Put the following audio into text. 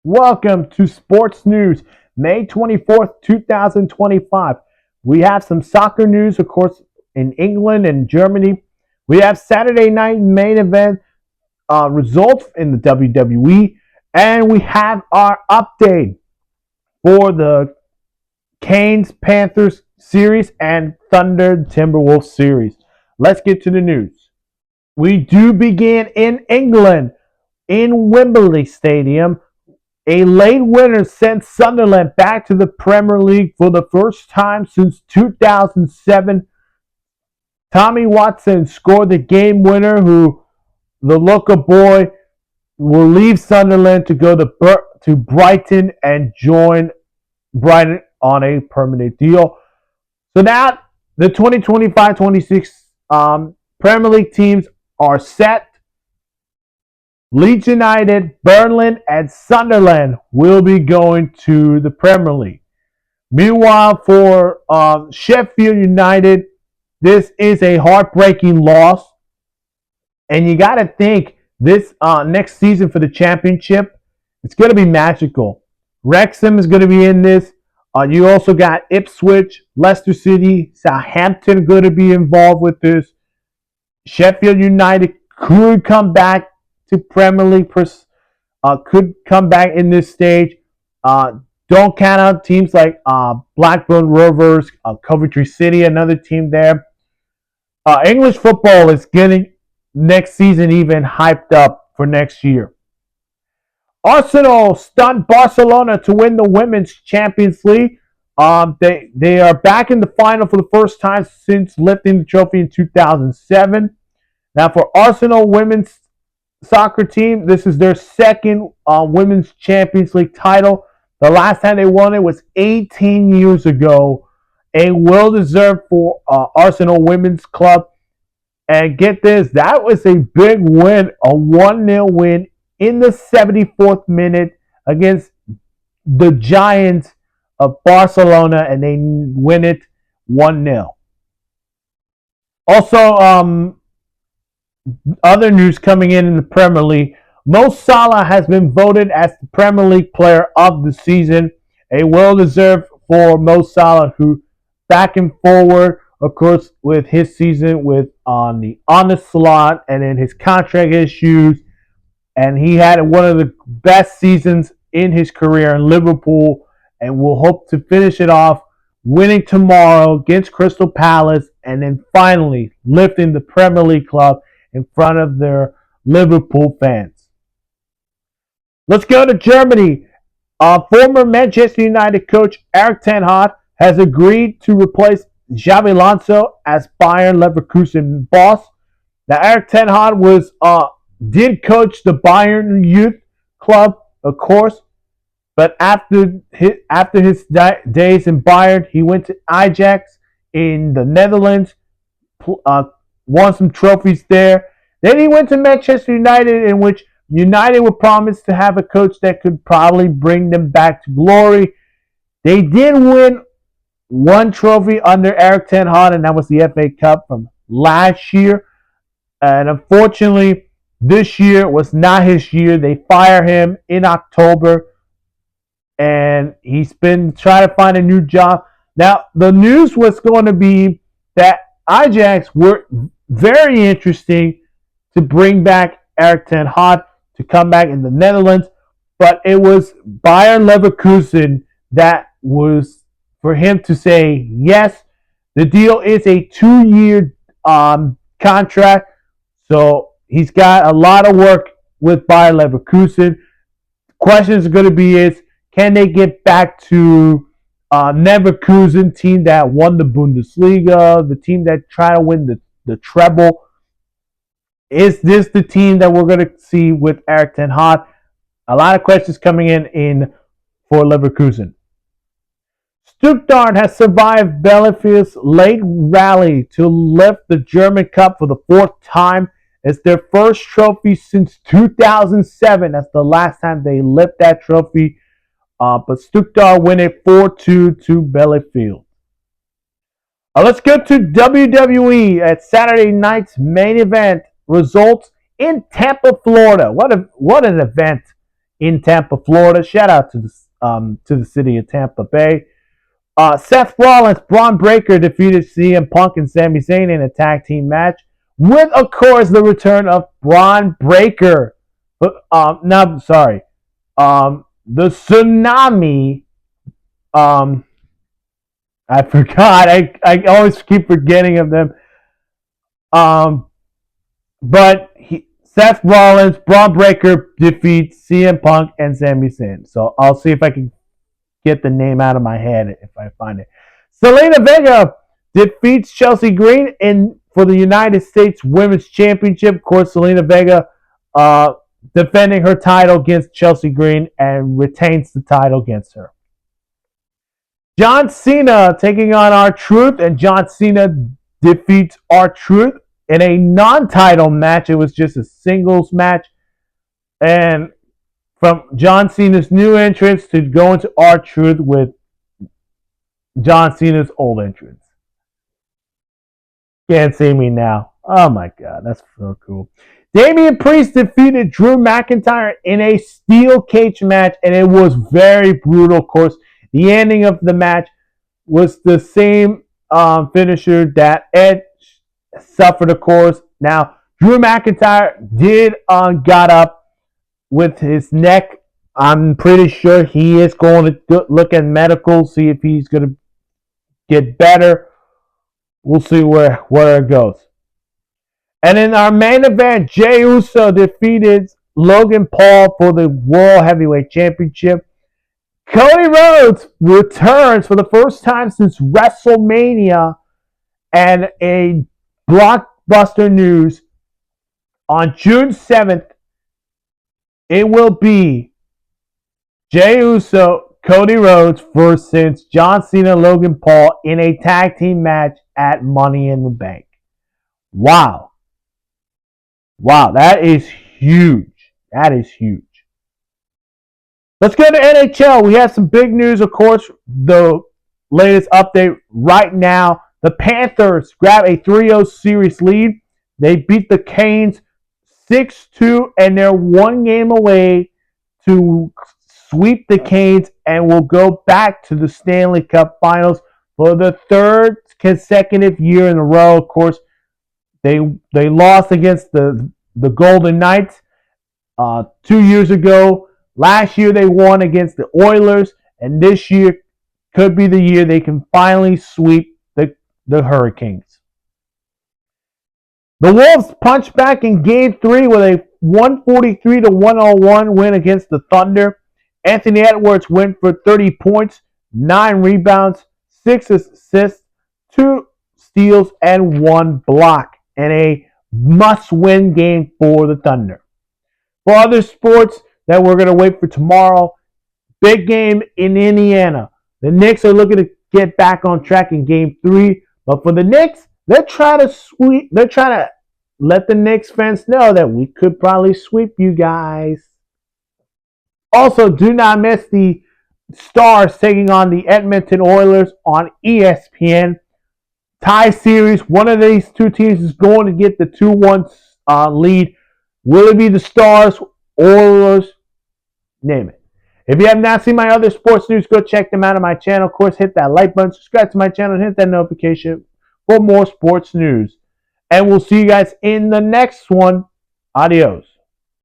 Welcome to Sports News, May 24th, 2025. We have some soccer news, of course, in England and Germany. We have Saturday night main event results in the WWE, and we have our update for the Canes Panthers series and Thunder Timberwolves series. Let's get to the news. We do begin in England, in Wembley Stadium. A late winner sent Sunderland back to the Premier League for the first time since 2007. Tommy Watson scored the game winner, who the local boy will leave Sunderland to go to Brighton and join Brighton on a permanent deal. So now the 2025-26 Premier League teams are set. Leeds United, Burnley, and Sunderland will be going to the Premier League. Meanwhile, for Sheffield United, this is a heartbreaking loss. And you got to think this next season for the championship, it's going to be magical. Wrexham is going to be in this. You also got Ipswich, Leicester City, Southampton going to be involved with this. Sheffield United could come back to Premier League, could come back in this stage. Don't count out teams like Blackburn Rovers, Coventry City, another team there. English football is getting next season even hyped up for next year. Arsenal stunned Barcelona to win the Women's Champions League. They are back in the final for the first time since lifting the trophy in 2007. Now for Arsenal women's soccer team, this is their second Women's Champions League title. The last time they won it was 18 years ago. A well-deserved for Arsenal Women's Club. And get this, that was a big win, a 1-0 win in the 74th minute against the Giants of Barcelona, and they win it 1-0. Also, other news coming in the Premier League. Mo Salah has been voted as the Premier League Player of the Season. A well-deserved for Mo Salah, who back and forward, of course, with his season with on the slot and in his contract issues. And he had one of the best seasons in his career in Liverpool, and will hope to finish it off winning tomorrow against Crystal Palace, and then finally lifting the Premier League club in front of their Liverpool fans. Let's go to Germany. Former Manchester United coach Erik ten Hag has agreed to replace Xabi Alonso as Bayern Leverkusen boss. Now, Erik ten Hag did coach the Bayern youth club, of course, but after his days in Bayern, he went to Ajax in the Netherlands, won some trophies there. Then he went to Manchester United, in which United were promised to have a coach that could probably bring them back to glory. They did win one trophy under Erik ten Hag, and that was the FA Cup from last year. And unfortunately, this year was not his year. They fire him in October, and he's been trying to find a new job. Now, the news was going to be that Ajax were very interesting to bring back Erik ten Hag to come back in the Netherlands, but it was Bayern Leverkusen that was for him to say yes. The deal is a 2-year contract, so he's got a lot of work with Bayern Leverkusen. Questions are going to be is, can they get back to Leverkusen, team that won the Bundesliga, the team that tried to win the treble? Is this the team that we're going to see with Erik ten Hag? A lot of questions coming in for Leverkusen. Stuttgart has survived Bielefield's late rally to lift the German Cup for the 4th time. It's their first trophy since 2007. That's the last time they lift that trophy. But Stuttgart win it 4-2 to Bielefeld. Let's go to WWE at Saturday night's main event results in Tampa, Florida. What an event in Tampa, Florida. Shout out to the city of Tampa Bay. Seth Rollins, Braun Breaker defeated CM Punk and Sami Zayn in a tag team match, with, of course, the return of Braun Breaker. No, sorry. The Tsunami. I forgot. I always keep forgetting of them. But Seth Rollins, Braun Breaker defeats CM Punk and Sami Zayn. So I'll see if I can get the name out of my head if I find it. Zelina Vega defeats Chelsea Green for the United States Women's Championship. Of course, Zelina Vega defending her title against Chelsea Green and retains the title against her. John Cena taking on R-Truth, and John Cena defeats R-Truth in a non-title match. It was just a singles match. And from John Cena's new entrance to go into R-Truth with John Cena's old entrance. Can't see me now. Oh my God, that's so cool. Damian Priest defeated Drew McIntyre in a steel cage match, and it was very brutal. Of course, the ending of the match was the same finisher that Edge suffered, of course. Now, Drew McIntyre did got up with his neck. I'm pretty sure he is going to look at medical, see if he's going to get better. We'll see where it goes. And in our main event, Jey Uso defeated Logan Paul for the World Heavyweight Championship. Cody Rhodes returns for the first time since WrestleMania, and a blockbuster news on June 7th, it will be Jey Uso, Cody Rhodes versus John Cena, Logan Paul in a tag team match at Money in the Bank. Wow. Wow, that is huge. That is huge. Let's go to NHL. We have some big news, of course. The latest update right now. The Panthers grab a 3-0 series lead. They beat the Canes 6-2, and they're one game away to sweep the Canes and will go back to the Stanley Cup Finals for the third consecutive year in a row. Of course, they lost against the Golden Knights 2 years ago. Last year they won against the Oilers, and this year could be the year they can finally sweep the Hurricanes. The Wolves punched back in Game 3 with a 143-101 win against the Thunder. Anthony Edwards went for 30 points, 9 rebounds, 6 assists, 2 steals, and 1 block, and a must-win game for the Thunder. For other sports that we're going to wait for tomorrow, big game in Indiana. The Knicks are looking to get back on track in Game 3, but for the Knicks, they're trying to let the Knicks fans know that we could probably sweep you guys. Also, do not miss the Stars taking on the Edmonton Oilers on ESPN. Tie series. One of these two teams is going to get the 2-1 lead. Will it be the Stars, Oilers? Name it. If you have not seen my other sports news, go check them out on my channel. Of course, hit that like button, subscribe to my channel, and hit that notification for more sports news. And we'll see you guys in the next one. Adios.